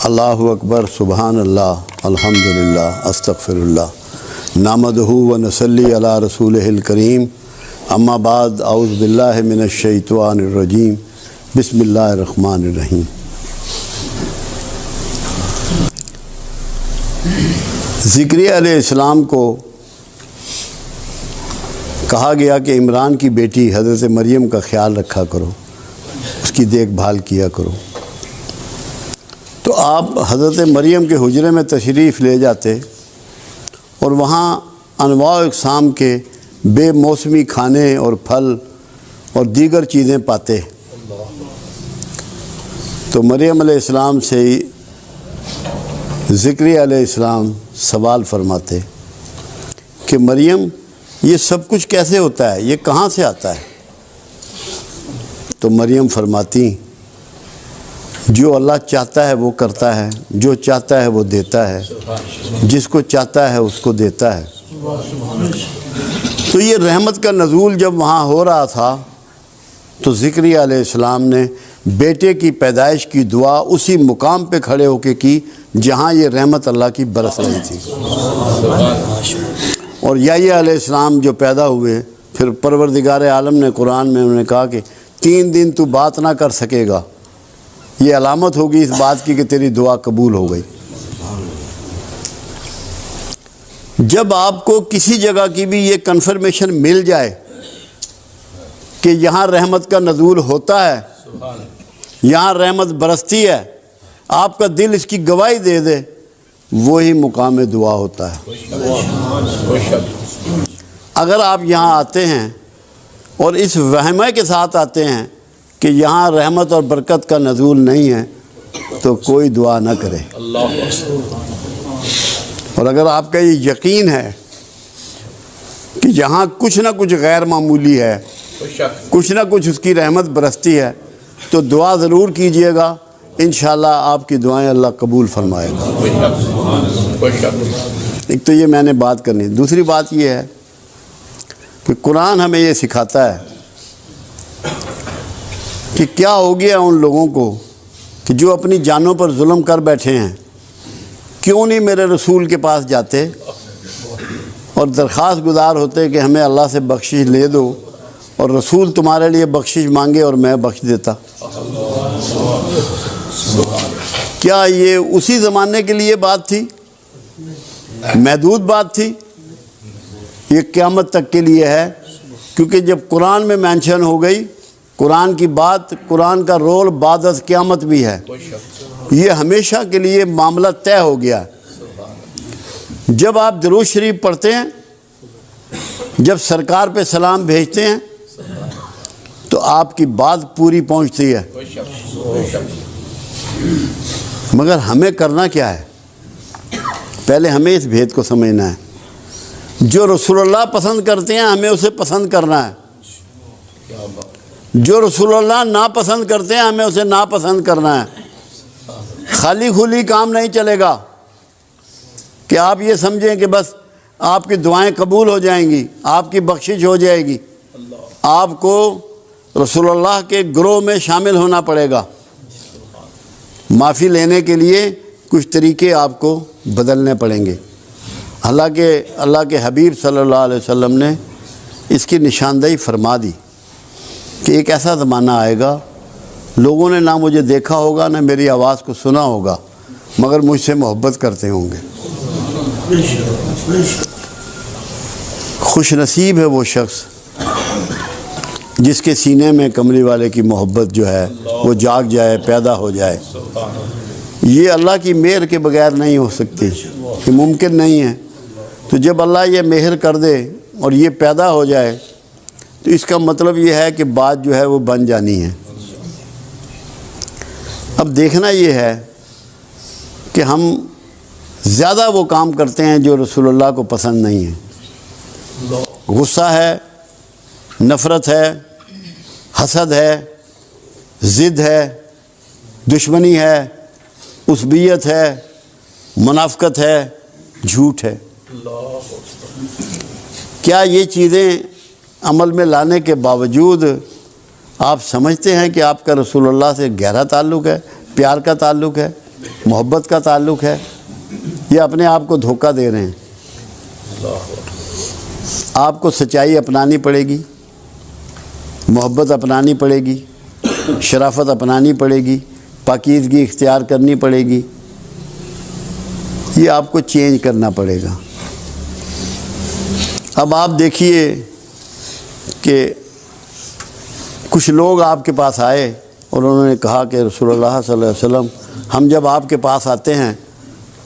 اللہ اکبر سبحان اللہ الحمدللہ استغفر اللہ نحمدہ و نصلی علی رسولہ الکریم اما بعد اعوذ باللہ من الشیطان الرجیم بسم اللہ الرحمن الرحیم۔ زکریا علیہ السلام کو کہا گیا کہ عمران کی بیٹی حضرت مریم کا خیال رکھا کرو، اس کی دیکھ بھال کیا کرو۔ تو آپ حضرت مریم کے حجرے میں تشریف لے جاتے اور وہاں انواع و اقسام کے بے موسمی کھانے اور پھل اور دیگر چیزیں پاتے۔ تو مریم علیہ السلام سے زکریا علیہ السلام سوال فرماتے کہ مریم یہ سب کچھ کیسے ہوتا ہے، یہ کہاں سے آتا ہے؟ تو مریم فرماتی جو اللہ چاہتا ہے وہ کرتا ہے، جو چاہتا ہے وہ دیتا ہے، جس کو چاہتا ہے اس کو دیتا ہے۔ تو یہ رحمت کا نزول جب وہاں ہو رہا تھا تو زکریا علیہ السلام نے بیٹے کی پیدائش کی دعا اسی مقام پہ کھڑے ہو کے کی جہاں یہ رحمت اللہ کی برس رہی تھی۔ اور یحییٰ علیہ السلام جو پیدا ہوئے، پھر پروردگار عالم نے قرآن میں انہوں نے کہا کہ 3 دن تو بات نہ کر سکے گا، یہ علامت ہوگی اس بات کی کہ تیری دعا قبول ہو گئی۔ جب آپ کو کسی جگہ کی بھی یہ کنفرمیشن مل جائے کہ یہاں رحمت کا نزول ہوتا ہے، یہاں رحمت برستی ہے، آپ کا دل اس کی گواہی دے دے، وہی مقام دعا ہوتا ہے۔ اگر آپ یہاں آتے ہیں اور اس وہمے کے ساتھ آتے ہیں کہ یہاں رحمت اور برکت کا نزول نہیں ہے تو کوئی دعا نہ کرے۔ اور اگر آپ کا یہ یقین ہے کہ یہاں کچھ نہ کچھ غیر معمولی ہے، کچھ نہ کچھ اس کی رحمت برستی ہے، تو دعا ضرور کیجئے گا، انشاءاللہ آپ کی دعائیں اللہ قبول فرمائے گا۔ ایک تو یہ میں نے بات کرنی۔ دوسری بات یہ ہے کہ قرآن ہمیں یہ سکھاتا ہے کہ کیا ہو گیا ان لوگوں کو کہ جو اپنی جانوں پر ظلم کر بیٹھے ہیں، کیوں نہیں میرے رسول کے پاس جاتے اور درخواست گزار ہوتے کہ ہمیں اللہ سے بخشش لے دو، اور رسول تمہارے لیے بخشش مانگے اور میں بخش دیتا۔ کیا یہ اسی زمانے کے لیے بات تھی؟ محدود بات تھی؟ یہ قیامت تک کے لیے ہے، کیونکہ جب قرآن میں مینشن ہو گئی، قرآن کی بات، قرآن کا رول بعد از قیامت بھی ہے، یہ ہمیشہ کے لیے معاملہ طے ہو گیا۔ جب آپ درود شریف پڑھتے ہیں، جب سرکار پہ سلام بھیجتے ہیں تو آپ کی بات پوری پہنچتی ہے، مگر ہمیں کرنا کیا ہے؟ پہلے ہمیں اس بھید کو سمجھنا ہے۔ جو رسول اللہ پسند کرتے ہیں ہمیں اسے پسند کرنا ہے، جو رسول اللہ ناپسند کرتے ہیں ہمیں اسے ناپسند کرنا ہے۔ خالی کھلی کام نہیں چلے گا کہ آپ یہ سمجھیں کہ بس آپ کی دعائیں قبول ہو جائیں گی، آپ کی بخشش ہو جائے گی۔ آپ کو رسول اللہ کے گروہ میں شامل ہونا پڑے گا۔ معافی لینے کے لیے کچھ طریقے آپ کو بدلنے پڑیں گے۔ حالانکہ اللہ کے حبیب صلی اللہ علیہ وسلم نے اس کی نشاندہی فرما دی کہ ایک ایسا زمانہ آئے گا، لوگوں نے نہ مجھے دیکھا ہوگا نہ میری آواز کو سنا ہوگا، مگر مجھ سے محبت کرتے ہوں گے۔ خوش نصیب ہے وہ شخص جس کے سینے میں کملی والے کی محبت جو ہے وہ جاگ جائے، پیدا ہو جائے۔ یہ اللہ کی مہر کے بغیر نہیں ہو سکتی، یہ ممکن نہیں ہے۔ تو جب اللہ یہ مہر کر دے اور یہ پیدا ہو جائے تو اس کا مطلب یہ ہے کہ بات جو ہے وہ بن جانی ہے۔ اب دیکھنا یہ ہے کہ ہم زیادہ وہ کام کرتے ہیں جو رسول اللہ کو پسند نہیں ہے۔ غصہ ہے، نفرت ہے، حسد ہے، ضد ہے، دشمنی ہے، عصبیت ہے، منافقت ہے، جھوٹ ہے۔ کیا یہ چیزیں عمل میں لانے کے باوجود آپ سمجھتے ہیں کہ آپ کا رسول اللہ سے گہرا تعلق ہے، پیار کا تعلق ہے؟ محبت کا تعلق ہے یا اپنے آپ کو دھوکہ دے رہے ہیں؟ آپ کو سچائی اپنانی پڑے گی، محبت اپنانی پڑے گی، شرافت اپنانی پڑے گی، پاکیزگی اختیار کرنی پڑے گی، یہ آپ کو چینج کرنا پڑے گا۔ اب آپ دیکھیے کہ کچھ لوگ آپ کے پاس آئے اور انہوں نے کہا کہ رسول اللہ صلی اللہ علیہ وسلم، ہم جب آپ کے پاس آتے ہیں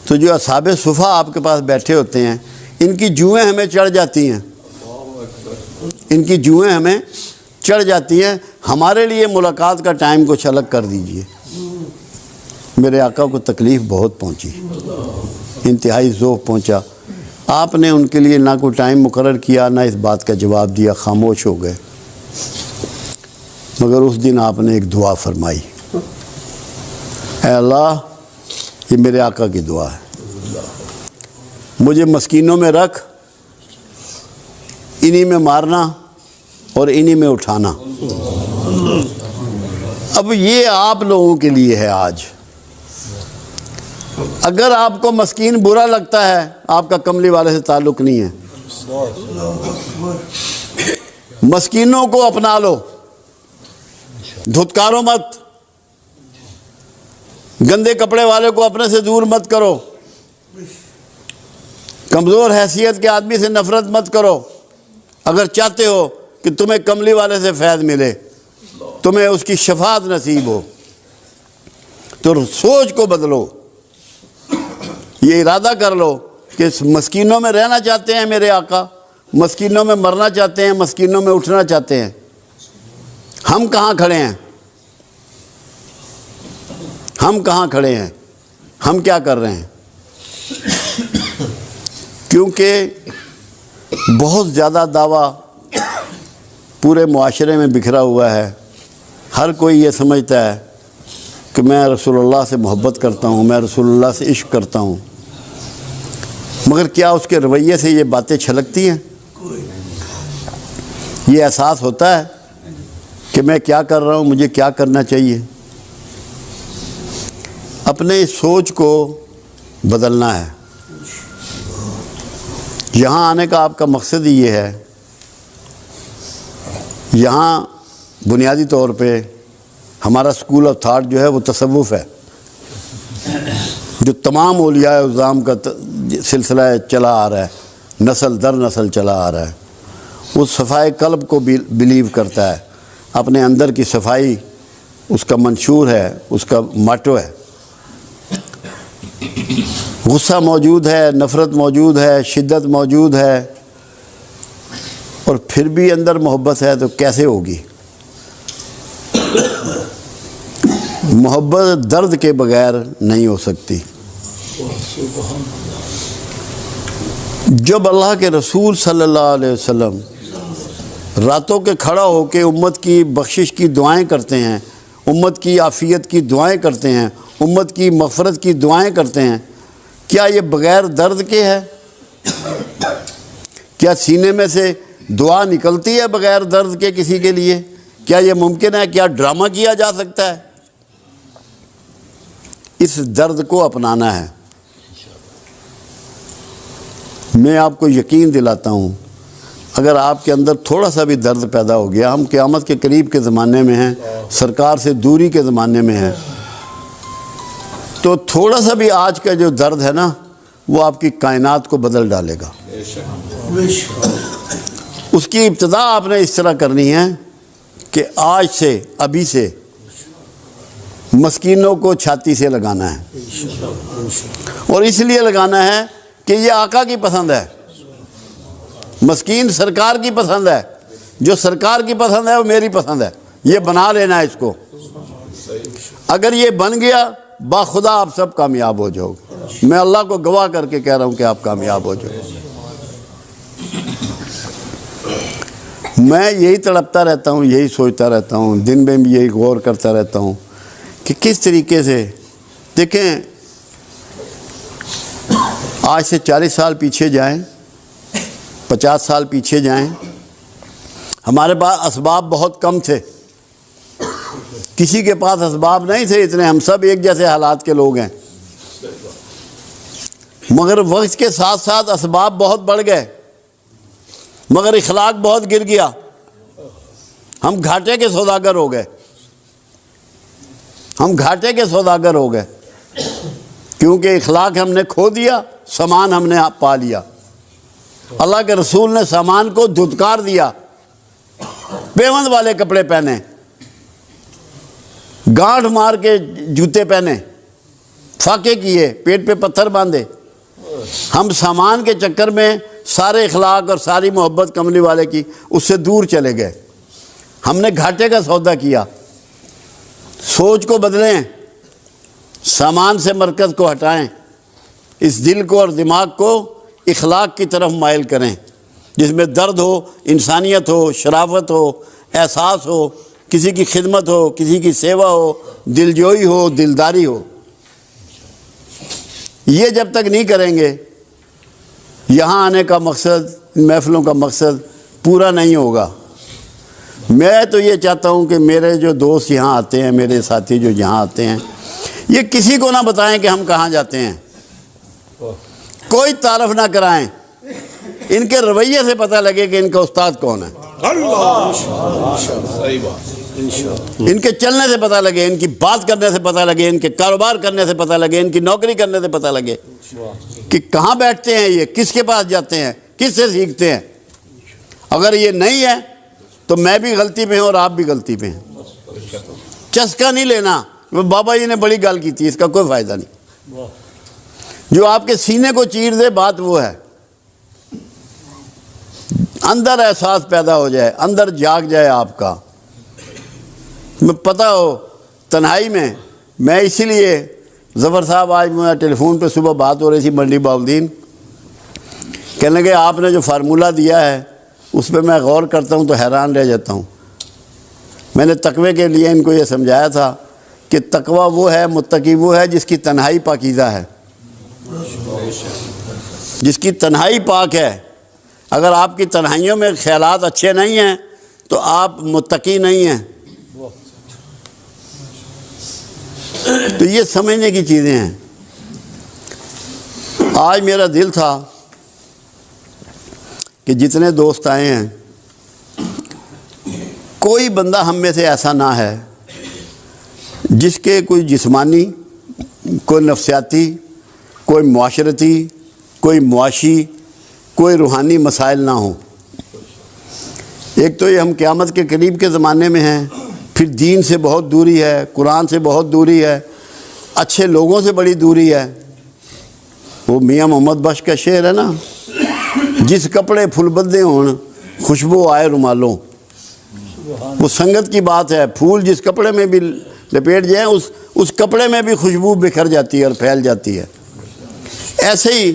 تو جو اصحاب صفا آپ کے پاس بیٹھے ہوتے ہیں ان کی جوئیں ہمیں چڑھ جاتی ہیں، ان کی جوئیں ہمیں چڑھ جاتی ہیں، ہمارے لیے ملاقات کا ٹائم کچھ الگ کر دیجئے۔ میرے آقا کو تکلیف بہت پہنچی، انتہائی ذوق پہنچا۔ آپ نے ان کے لیے نہ کوئی ٹائم مقرر کیا، نہ اس بات کا جواب دیا، خاموش ہو گئے۔ مگر اس دن آپ نے ایک دعا فرمائی، اے اللہ، یہ میرے آقا کی دعا ہے، مجھے مسکینوں میں رکھ، انہی میں مارنا اور انہی میں اٹھانا۔ اب یہ آپ لوگوں کے لیے ہے آج۔ اگر آپ کو مسکین برا لگتا ہے، آپ کا کملی والے سے تعلق نہیں ہے۔ مسکینوں کو اپنا لو، دھتکارو مت، گندے کپڑے والے کو اپنے سے دور مت کرو، کمزور حیثیت کے آدمی سے نفرت مت کرو۔ اگر چاہتے ہو کہ تمہیں کملی والے سے فیض ملے، تمہیں اس کی شفاعت نصیب ہو، تو سوچ کو بدلو، یہ ارادہ کر لو کہ مسکینوں میں رہنا چاہتے ہیں میرے آقا، مسکینوں میں مرنا چاہتے ہیں، مسکینوں میں اٹھنا چاہتے ہیں۔ ہم کہاں کھڑے ہیں؟ ہم کہاں کھڑے ہیں؟ ہم کیا کر رہے ہیں؟ کیونکہ بہت زیادہ دعویٰ پورے معاشرے میں بکھرا ہوا ہے۔ ہر کوئی یہ سمجھتا ہے کہ میں رسول اللہ سے محبت کرتا ہوں، میں رسول اللہ سے عشق کرتا ہوں، مگر کیا اس کے رویے سے یہ باتیں چھلکتی ہیں؟ یہ احساس ہوتا ہے کہ میں کیا کر رہا ہوں، مجھے کیا کرنا چاہیے؟ اپنے سوچ کو بدلنا ہے۔ یہاں آنے کا آپ کا مقصد ہی یہ ہے۔ یہاں بنیادی طور پہ ہمارا سکول آف تھاٹ جو ہے وہ تصوف ہے، جو تمام اولیاء اعظام کا سلسلہ چلا آ رہا ہے، نسل در نسل چلا آ رہا ہے۔ وہ صفائے قلب کو بلیو کرتا ہے، اپنے اندر کی صفائی اس کا منشور ہے، اس کا ماٹو ہے۔ غصہ موجود ہے، نفرت موجود ہے، شدت موجود ہے، اور پھر بھی اندر محبت ہے تو کیسے ہوگی؟ محبت درد کے بغیر نہیں ہو سکتی۔ جب اللہ کے رسول صلی اللہ علیہ وسلم راتوں کے کھڑا ہو کے امت کی بخشش کی دعائیں کرتے ہیں، امت کی عافیت کی دعائیں کرتے ہیں، امت کی مغفرت کی دعائیں کرتے ہیں، کیا یہ بغیر درد کے ہے؟ کیا سینے میں سے دعا نکلتی ہے بغیر درد کے کسی کے لیے؟ کیا یہ ممکن ہے؟ کیا ڈرامہ کیا جا سکتا ہے؟ اس درد کو اپنانا ہے۔ میں آپ کو یقین دلاتا ہوں، اگر آپ کے اندر تھوڑا سا بھی درد پیدا ہو گیا، ہم قیامت کے قریب کے زمانے میں ہیں، سرکار سے دوری کے زمانے میں ہیں، تو تھوڑا سا بھی آج کا جو درد ہے نا، وہ آپ کی کائنات کو بدل ڈالے گا۔ اس کی ابتدا آپ نے اس طرح کرنی ہے کہ آج سے، ابھی سے مسکینوں کو چھاتی سے لگانا ہے، اور اس لیے لگانا ہے کہ یہ آقا کی پسند ہے۔ مسکین سرکار کی پسند ہے، جو سرکار کی پسند ہے وہ میری پسند ہے، یہ بنا لینا ہے اس کو۔ اگر یہ بن گیا، باخدا آپ سب کامیاب ہو جاؤ گے۔ میں اللہ کو گواہ کر کے کہہ رہا ہوں کہ آپ کامیاب ہو جاؤ گے۔ میں یہی تڑپتا رہتا ہوں، یہی سوچتا رہتا ہوں، دن میں بھی یہی غور کرتا رہتا ہوں کہ کس طریقے سے، دیکھیں آج سے 40 سال پیچھے جائیں، 50 سال پیچھے جائیں، ہمارے پاس اسباب بہت کم تھے، کسی کے پاس اسباب نہیں تھے اتنے، ہم سب ایک جیسے حالات کے لوگ ہیں۔ مگر وقت کے ساتھ ساتھ اسباب بہت بڑھ گئے، مگر اخلاق بہت گر گیا۔ ہم گھاٹے کے سوداگر ہو گئے، ہم گھاٹے کے سوداگر ہو گئے، کیونکہ اخلاق ہم نے کھو دیا، سامان ہم نے پا لیا۔ اللہ کے رسول نے سامان کو دھتکار دیا، پیوند والے کپڑے پہنے، گانٹھ مار کے جوتے پہنے، فاقے کیے، پیٹ پہ پتھر باندھے۔ ہم سامان کے چکر میں سارے اخلاق اور ساری محبت کملی والے کی اس سے دور چلے گئے۔ ہم نے گھاٹے کا سودا کیا۔ سوچ کو بدلیں، سامان سے مرکز کو ہٹائیں، اس دل کو اور دماغ کو اخلاق کی طرف مائل کریں، جس میں درد ہو، انسانیت ہو، شرافت ہو، احساس ہو، کسی کی خدمت ہو، کسی کی سیوا ہو، دلجوئی ہو، دلداری ہو۔ یہ جب تک نہیں کریں گے، یہاں آنے کا مقصد، محفلوں کا مقصد پورا نہیں ہوگا۔ میں تو یہ چاہتا ہوں کہ میرے جو دوست یہاں آتے ہیں، میرے ساتھی جو یہاں آتے ہیں، یہ کسی کو نہ بتائیں کہ ہم کہاں جاتے ہیں، کوئی تعارف نہ کرائیں، ان کے رویے سے پتہ لگے کہ ان کا استاد کون ہے، ان کے چلنے سے پتہ لگے، ان کی بات کرنے سے پتہ لگے، ان کے کاروبار کرنے سے پتہ لگے، ان کی نوکری کرنے سے پتہ لگے کہ کہاں بیٹھتے ہیں یہ، کس کے پاس جاتے ہیں، کس سے سیکھتے ہیں۔ اگر یہ نہیں ہے تو میں بھی غلطی پہ ہوں اور آپ بھی غلطی پہ ہیں۔ چسکا نہیں لینا، بابا جی نے بڑی گل کی تھی، اس کا کوئی فائدہ نہیں۔ جو آپ کے سینے کو چیر دے بات وہ ہے، اندر احساس پیدا ہو جائے، اندر جاگ جائے آپ کا، میں پتہ ہو تنہائی میں اسی لیے ظفر صاحب، آج مجھے ٹیلی فون پہ صبح بات ہو رہی تھی منڈی باؤدین، کہنے لگے آپ نے جو فارمولہ دیا ہے اس پہ میں غور کرتا ہوں تو حیران رہ جاتا ہوں۔ میں نے تقوی کے لیے ان کو یہ سمجھایا تھا کہ تقوی وہ ہے، متقی وہ ہے جس کی تنہائی پاکیزہ ہے، جس کی تنہائی پاک ہے۔ اگر آپ کی تنہائیوں میں خیالات اچھے نہیں ہیں تو آپ متقی نہیں ہیں۔ تو یہ سمجھنے کی چیزیں ہیں۔ آج میرا دل تھا کہ جتنے دوست آئے ہیں، کوئی بندہ ہم میں سے ایسا نہ ہے جس کے کوئی جسمانی، کوئی نفسیاتی، کوئی معاشرتی، کوئی معاشی، کوئی روحانی مسائل نہ ہوں۔ ایک تو یہ ہم قیامت کے قریب کے زمانے میں ہیں، پھر دین سے بہت دوری ہے، قرآن سے بہت دوری ہے، اچھے لوگوں سے بڑی دوری ہے۔ وہ میاں محمد بخش کا شعر ہے نا، جس کپڑے پھول بدے ہون خوشبو آئے رومالوں۔ وہ سنگت کی بات ہے، پھول جس کپڑے میں بھی لپیٹ جائیں اس کپڑے میں بھی خوشبو بکھر جاتی ہے اور پھیل جاتی ہے۔ ایسے ہی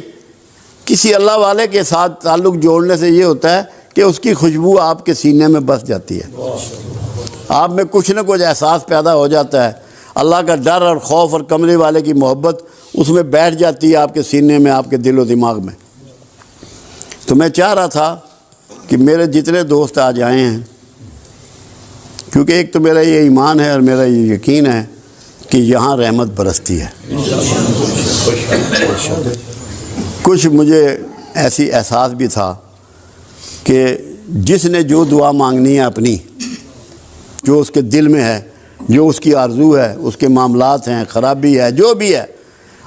کسی اللہ والے کے ساتھ تعلق جوڑنے سے یہ ہوتا ہے کہ اس کی خوشبو آپ کے سینے میں بس جاتی ہے، آپ میں کچھ نہ کچھ احساس پیدا ہو جاتا ہے، اللہ کا ڈر اور خوف اور کملی والے کی محبت اس میں بیٹھ جاتی ہے آپ کے سینے میں، آپ کے دل و دماغ میں۔ تو میں چاہ رہا تھا کہ میرے جتنے دوست آج آئے ہیں، کیونکہ ایک تو میرا یہ ایمان ہے اور میرا یہ یقین ہے کہ یہاں رحمت برستی ہے۔ کچھ مجھے ایسی احساس بھی تھا کہ جس نے جو دعا مانگنی ہے اپنی، جو اس کے دل میں ہے، جو اس کی آرزو ہے، اس کے معاملات ہیں، خرابی ہے، جو بھی ہے،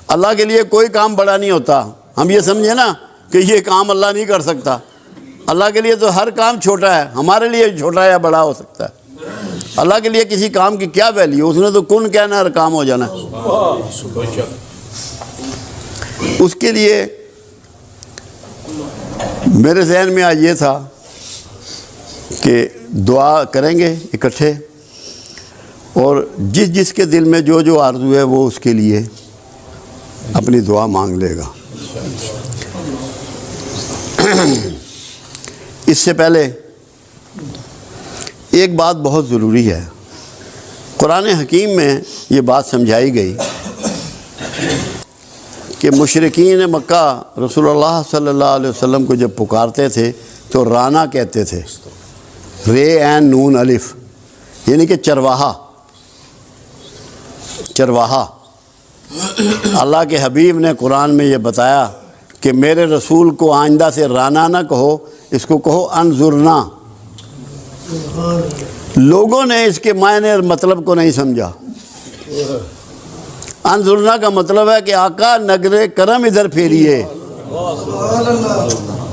اللہ کے لیے کوئی کام بڑا نہیں ہوتا۔ ہم یہ سمجھیں نا کہ یہ کام اللہ نہیں کر سکتا، اللہ کے لیے تو ہر کام چھوٹا ہے، ہمارے لیے چھوٹا یا بڑا ہو سکتا ہے۔ اللہ کے لیے کسی کام کی کیا ویلیو، اس نے تو کن کہنا ہر کام ہو جانا ہے۔ اس کے لیے میرے ذہن میں آج یہ تھا کہ دعا کریں گے اکٹھے، اور جس جس کے دل میں جو جو آرزو ہے وہ اس کے لیے اپنی دعا مانگ لے گا۔ اس سے پہلے ایک بات بہت ضروری ہے، قرآن حکیم میں یہ بات سمجھائی گئی کہ مشرکین مکہ رسول اللہ صلی اللہ علیہ وسلم کو جب پکارتے تھے تو رانا کہتے تھے، رے عین نون الف، یعنی کہ چرواہا، چرواہا اللہ کے حبیب نے قرآن میں یہ بتایا کہ میرے رسول کو آئندہ سے رانا نہ کہو، اس کو کہو انظرنا۔ لوگوں نے اس کے معنی اور مطلب کو نہیں سمجھا۔ انظرنا کا مطلب ہے کہ آقا نظر کرم ادھر پھیریے،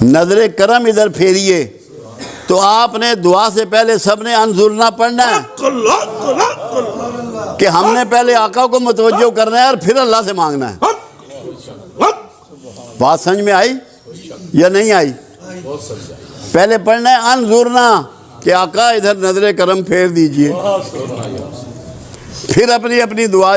نظر کرم ادھر پھیریے۔ تو آپ نے دعا سے پہلے سب نے انظرنا پڑھنا ہے کہ ہم نے پہلے آقا کو متوجہ کرنا ہے اور پھر اللہ سے مانگنا ہے۔ بات سمجھ میں آئی یا نہیں آئی؟ پہلے پڑھنا ہے انظرنا کہ آقا ادھر نظر کرم پھیر دیجئے، پھر اپنی اپنی دعا